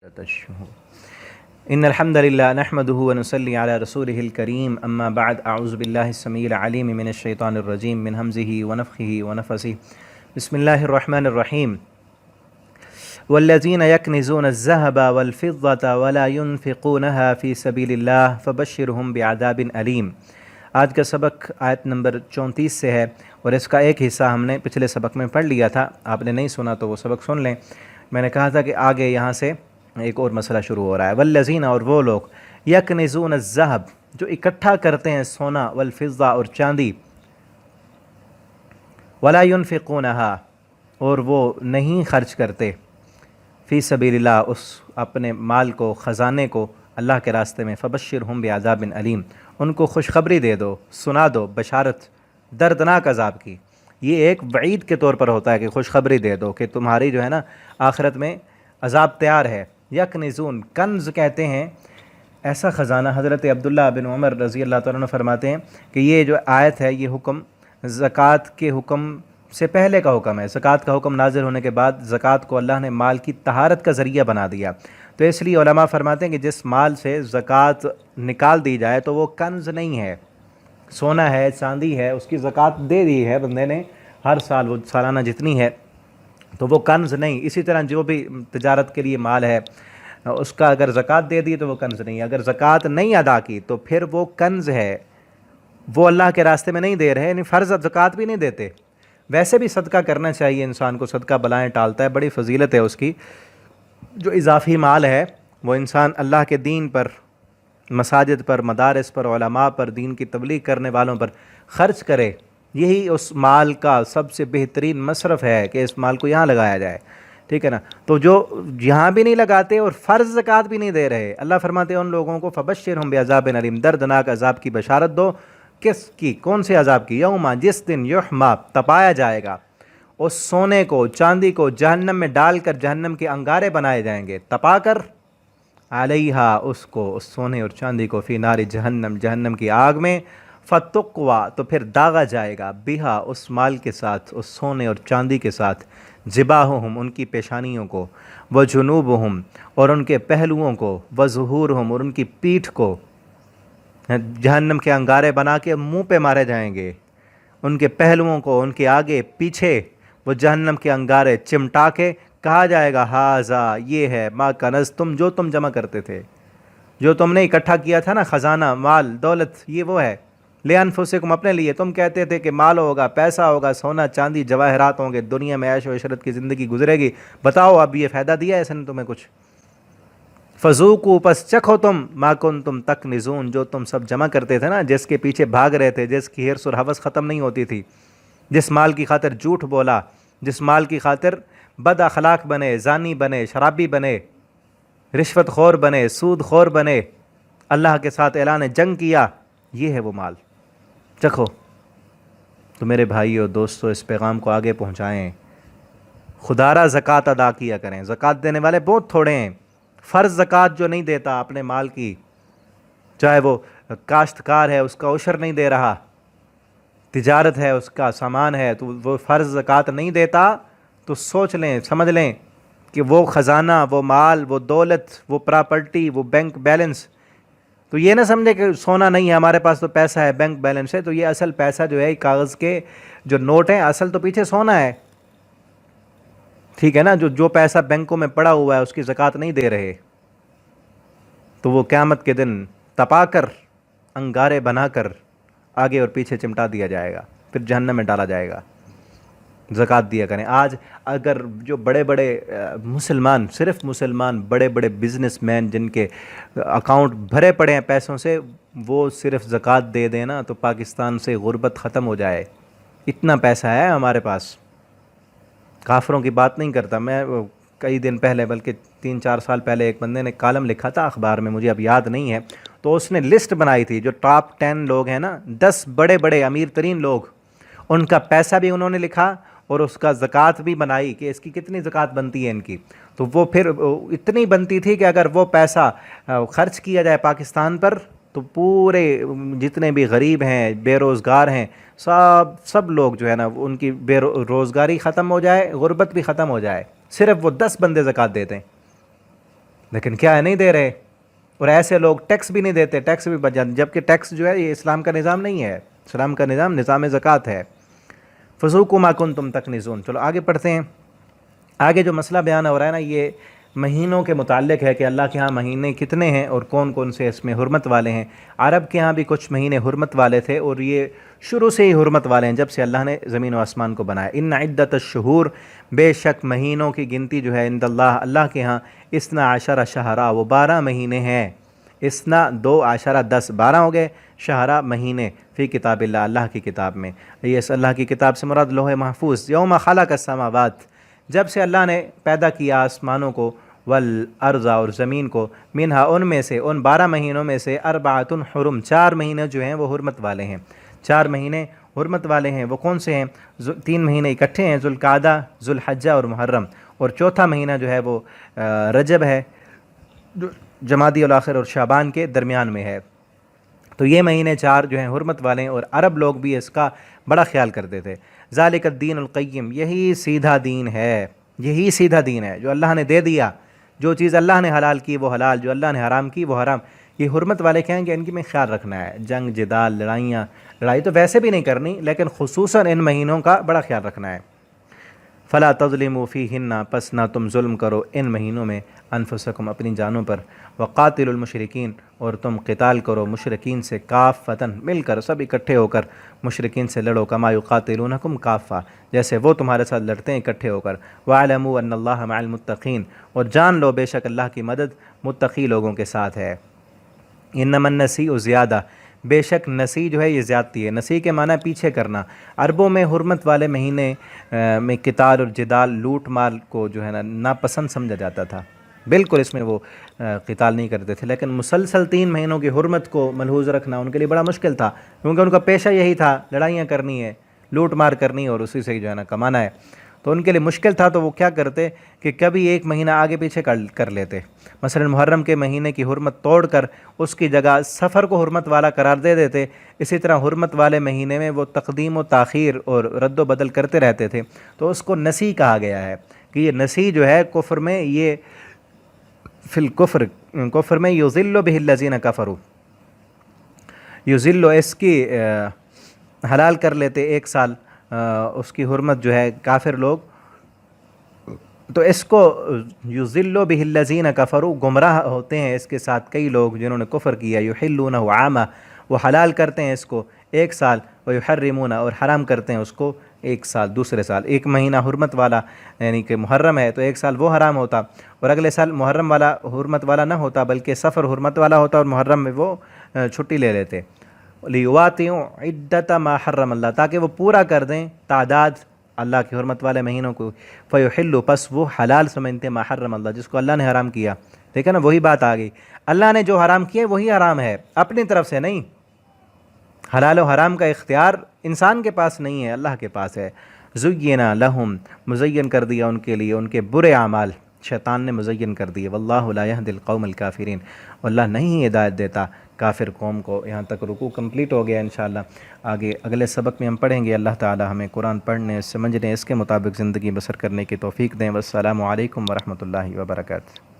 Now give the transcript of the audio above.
إن الحمد لله نحمده ونصلي على رسوله الكريم أما بعد أعوذ بالله السميع العليم من الشيطان الرجيم من همزه ونفخه ونفثه بسم الله الرحمن الرحيم والذين يكنزون الذهب والفضة ولا ينفقونها في سبيل الله فبشرهم بعذاب أليم۔ آج کا سبق آیت نمبر 34 سے ہے اور اس کا ایک حصہ ہم نے پچھلے سبق میں پڑھ لیا تھا۔ آپ نے نہیں سنا تو وہ سبق سن لیں۔ میں نے کہا تھا کہ آگے یہاں سے ایک اور مسئلہ شروع ہو رہا ہے۔ والذین، اور وہ لوگ، یکنزون الذہب، جو اکٹھا کرتے ہیں سونا، والفضہ، اور چاندی، ولا ينفقونها، اور وہ نہیں خرچ کرتے، فی سبیل اللہ، اس اپنے مال کو، خزانے کو اللہ کے راستے میں، فبشرہم بعذاب علیم، ان کو خوشخبری دے دو، سنا دو بشارت دردناک عذاب کی۔ یہ ایک وعید کے طور پر ہوتا ہے کہ خوشخبری دے دو کہ تمہاری جو ہے نا آخرت میں عذاب تیار ہے۔ یکنزون، کنز کہتے ہیں ایسا خزانہ۔ حضرت عبداللہ بن عمر رضی اللہ تعالیٰ عنہ فرماتے ہیں کہ یہ جو آیت ہے یہ حکم زکوٰۃ کے حکم سے پہلے کا حکم ہے۔ زکوٰۃ کا حکم نازل ہونے کے بعد زکوٰۃ کو اللہ نے مال کی طہارت کا ذریعہ بنا دیا، تو اس لیے علماء فرماتے ہیں کہ جس مال سے زکوٰۃ نکال دی جائے تو وہ کنز نہیں ہے، سونا ہے، چاندی ہے، اس کی زکوٰۃ دے دی ہے بندے نے ہر سال، وہ سالانہ جتنی ہے، تو وہ کنز نہیں۔ اسی طرح جو بھی تجارت کے لیے مال ہے اس کا اگر زکوٰۃ دے دی تو وہ کنز نہیں، اگر زکوٰۃ نہیں ادا کی تو پھر وہ کنز ہے، وہ اللہ کے راستے میں نہیں دے رہے، یعنی فرض زکوٰۃ بھی نہیں دیتے۔ ویسے بھی صدقہ کرنا چاہیے انسان کو، صدقہ بلائیں ٹالتا ہے، بڑی فضیلت ہے اس کی۔ جو اضافی مال ہے وہ انسان اللہ کے دین پر، مساجد پر، مدارس پر، علماء پر، دین کی تبلیغ کرنے والوں پر خرچ کرے، یہی اس مال کا سب سے بہترین مصرف ہے کہ اس مال کو یہاں لگایا جائے، ٹھیک ہے نا۔ تو جو یہاں بھی نہیں لگاتے اور فرض زکوٰۃ بھی نہیں دے رہے، اللہ فرماتے ہیں ان لوگوں کو فبشرہم بعذاب علیم، دردناک عذاب کی بشارت دو۔ کس کی؟ کون سے عذاب کی؟ یوما، جس دن، یحما، تپایا جائے گا، اس سونے کو، چاندی کو جہنم میں ڈال کر جہنم کے انگارے بنائے جائیں گے، تپا کر، علیہا، اس کو، اس سونے اور چاندی کو، فی نار جہنم، جہنم کی آگ میں، فتقوا، تو پھر داغا جائے گا، بہا، اس مال کے ساتھ، اس سونے اور چاندی کے ساتھ، جباہہم، ان کی پیشانیوں کو، وجنوبہم، اور ان کے پہلوؤں کو، وظہورہم، اور ان کی پیٹھ کو، جہنم کے انگارے بنا کے منہ پہ مارے جائیں گے، ان کے پہلوؤں کو، ان کے آگے پیچھے وہ جہنم کے انگارے چمٹا کے کہا جائے گا ہاذا، یہ ہے ما کنزتم، جو تم جمع کرتے تھے، جو تم نے اکٹھا کیا تھا نا، خزانہ، مال، دولت، یہ وہ ہے، لِأَنفُسِكُمْ، اپنے لیے۔ تم کہتے تھے کہ مال ہوگا، پیسہ ہوگا، سونا چاندی جواہرات ہوں گے، دنیا میں عیش و عشرت کی زندگی گزرے گی، بتاؤ اب یہ فائدہ دیا ہے اس نے تمہیں کچھ؟ فذوقوا، پس چکھو تم، ما کنتم تکنزون، جو تم سب جمع کرتے تھے نا، جس کے پیچھے بھاگ رہے تھے، جس کی حرص اور ہوس ختم نہیں ہوتی تھی، جس مال کی خاطر جھوٹ بولا، جس مال کی خاطر بد اخلاق بنے، زانی بنے، شرابی بنے، رشوت خور بنے، سود خور بنے، اللہ کے ساتھ اعلان جنگ کیا، یہ ہے وہ مال، چکھو۔ تو میرے بھائیو، دوستو، اس پیغام کو آگے پہنچائیں، خدارہ زکوٰۃ ادا کیا کریں۔ زکوٰۃ دینے والے بہت تھوڑے ہیں۔ فرض زکوٰۃ جو نہیں دیتا اپنے مال کی، چاہے وہ کاشتکار ہے، اس کا عشر نہیں دے رہا، تجارت ہے، اس کا سامان ہے، تو وہ فرض زکوٰۃ نہیں دیتا، تو سوچ لیں، سمجھ لیں کہ وہ خزانہ، وہ مال، وہ دولت، وہ پراپرٹی، وہ بینک بیلنس، تو یہ نہ سمجھے کہ سونا نہیں ہے ہمارے پاس تو پیسہ ہے، بینک بیلنس ہے، تو یہ اصل پیسہ جو ہے کاغذ کے جو نوٹ ہیں، اصل تو پیچھے سونا ہے، ٹھیک ہے نا۔ جو پیسہ بینکوں میں پڑا ہوا ہے اس کی زکوٰۃ نہیں دے رہے، تو وہ قیامت کے دن تپا کر، انگارے بنا کر آگے اور پیچھے چمٹا دیا جائے گا، پھر جہنم میں ڈالا جائے گا۔ زکوٰۃ دیا کریں۔ آج اگر جو بڑے بڑے مسلمان، صرف مسلمان، بڑے بڑے بزنس مین جن کے اکاؤنٹ بھرے پڑے ہیں پیسوں سے، وہ صرف زکوٰۃ دے دیں نا تو پاکستان سے غربت ختم ہو جائے، اتنا پیسہ ہے ہمارے پاس۔ کافروں کی بات نہیں کرتا میں، کئی دن پہلے، بلکہ 3-4 سال پہلے، ایک بندے نے کالم لکھا تھا اخبار میں، مجھے اب یاد نہیں ہے، تو اس نے لسٹ بنائی تھی جو ٹاپ 10 لوگ ہیں نا، 10 بڑے بڑے امیر ترین لوگ، ان کا پیسہ بھی انہوں نے لکھا اور اس کا زکوٰۃ بھی بنائی کہ اس کی کتنی زکوٰۃ بنتی ہے ان کی، تو وہ پھر اتنی بنتی تھی کہ اگر وہ پیسہ خرچ کیا جائے پاکستان پر تو پورے جتنے بھی غریب ہیں، بے روزگار ہیں، سب لوگ جو ہے نا ان کی بے روزگاری ختم ہو جائے، غربت بھی ختم ہو جائے، صرف وہ 10 بندے زکوٰۃ دیتے ہیں۔ لیکن کیا ہے نہیں دے رہے. اور ایسے لوگ ٹیکس بھی نہیں دیتے, ٹیکس بھی بچ جاتے, جبکہ ٹیکس جو ہے یہ اسلام کا نظام نہیں ہے. اسلام کا نظام نظام زکوٰۃ ہے. فذوقوا ما کنتم تکنزون. چلو آگے پڑھتے ہیں. آگے جو مسئلہ بیان ہو رہا ہے نا, یہ مہینوں کے متعلق ہے کہ اللہ کے ہاں مہینے کتنے ہیں اور کون کون سے اس میں حرمت والے ہیں. عرب کے ہاں بھی کچھ مہینے حرمت والے تھے, اور یہ شروع سے ہی حرمت والے ہیں جب سے اللہ نے زمین و آسمان کو بنایا. ان عدت الشہور, بے شک مہینوں کی گنتی جو ہے عند اللہ, اللہ کے ہاں 12 شہرا, وہ 12 مہینے ہیں. 12 10 12 ہو گئے, شہرا مہینے, فی کتاب اللہ, اللہ کی کتاب میں. یہ اس اللہ کی کتاب سے مراد لوح محفوظ. یوم خلق السماوات, جب سے اللہ نے پیدا کیا آسمانوں کو, والارض, اور زمین کو, منہا, ان میں سے, ان 12 مہینوں میں سے, 4 حرم, 4 مہینے جو ہیں وہ حرمت والے ہیں. 4 مہینے حرمت والے ہیں. وہ کون سے ہیں؟ 3 مہینے اکٹھے ہیں, ذوالقعدہ, ذوالحجہ اور محرم, اور چوتھا مہینہ جو ہے وہ رجب ہے, جو جمادی الاخر اور شعبان کے درمیان میں ہے. تو یہ مہینے 4 جو ہیں حرمت والے ہیں, اور عرب لوگ بھی اس کا بڑا خیال کرتے تھے. ذالک الدین القیم, یہی سیدھا دین ہے, یہی سیدھا دین ہے جو اللہ نے دے دیا. جو چیز اللہ نے حلال کی وہ حلال, جو اللہ نے حرام کی وہ حرام. یہ حرمت والے کہیں گے ان کی میں خیال رکھنا ہے. جنگ جدال لڑائی تو ویسے بھی نہیں کرنی, لیکن خصوصاً ان مہینوں کا بڑا خیال رکھنا ہے. فلا تظلموا فیہن, پس نہ تم ظلم کرو ان مہینوں میں, انفسکم, اپنی جانوں پر. وقاتلوا المشرکین, اور تم قتال کرو مشرکین سے, کافتن, مل کر, سب اکٹھے ہو کر مشرکین سے لڑو. کما یقاتلونکم کافہ, جیسے وہ تمہارے ساتھ لڑتے ہیں اکٹھے ہو کر. وَاعْلَمُوا أَنَّ اللَّهَ مَعَ الْمُتَّقِينَ, اور جان لو بے شک اللہ کی مدد متقی لوگوں کے ساتھ ہے. انما النسیء زیادہ, بے شک نسی جو ہے یہ زیادتی ہے. نسی کے معنی پیچھے کرنا. عربوں میں حرمت والے مہینے میں قتال اور جدال, لوٹ مال کو جو ہے نا ناپسند سمجھا جاتا تھا. بالکل اس میں وہ قتال نہیں کرتے تھے. لیکن مسلسل 3 مہینوں کی حرمت کو ملحوظ رکھنا ان کے لیے بڑا مشکل تھا, کیونکہ ان کا پیشہ یہی تھا, لڑائیاں کرنی ہے, لوٹ مار کرنی ہے, اور اسی سے جو ہے نا کمانا ہے. تو ان کے لیے مشکل تھا. تو وہ کیا کرتے کہ کبھی ایک مہینہ آگے پیچھے کر لیتے. مثلا محرم کے مہینے کی حرمت توڑ کر اس کی جگہ سفر کو حرمت والا قرار دے دیتے. اسی طرح حرمت والے مہینے میں وہ تقدیم و تاخیر اور رد و بدل کرتے رہتے تھے. تو اس کو نسی کہا گیا ہے کہ یہ نسی جو ہے کفر میں, یہ فی الکفر, کفر میں یذل بہ الذین کفروا, یذل, اس کی حلال کر لیتے 1 سال اس کی حرمت جو ہے کافر لوگ. تو اس کو یذل بہ الذین کفروا, گمراہ ہوتے ہیں اس کے ساتھ کئی لوگ جنہوں نے کفر کیا. یحلونہ عاما, وہ حلال کرتے ہیں اس کو 1 سال, ویحرمونہ, اور حرام کرتے ہیں اس کو 1 سال, دوسرے سال. 1 مہینہ حرمت والا یعنی کہ محرم ہے تو 1 سال وہ حرام ہوتا, اور اگلے سال محرم والا حرمت والا نہ ہوتا بلکہ سفر حرمت والا ہوتا, اور محرم میں وہ چھٹی لے لیتے. لیواتئوا عدۃ ما حرم اللہ, تاکہ وہ پورا کر دیں تعداد اللہ کے حرمت والے مہینوں کو. فیحلوا, پس وہ حلال سمجھتے ما حرم اللہ, جس کو اللہ نے حرام کیا. دیکھا نا, وہی بات آ گئی. اللہ نے جو حرام کیا وہی حرام ہے, اپنی طرف سے نہیں. حلال و حرام کا اختیار انسان کے پاس نہیں ہے, اللہ کے پاس ہے. زینا لہم, مزین کر دیا ان کے لیے ان کے برے اعمال, شیطان نے مزین کر دیے. واللہ لا یہدی القوم الکافرین, اللہ نہیں ہدایت دیتا کافر قوم کو. یہاں تک رکوع کمپلیٹ ہو گیا. انشاءاللہ آگے اگلے سبق میں ہم پڑھیں گے. اللہ تعالی ہمیں قرآن پڑھنے, سمجھنے, اس کے مطابق زندگی بسر کرنے کی توفیق دیں. والسلام علیکم ورحمۃ اللہ وبرکاتہ.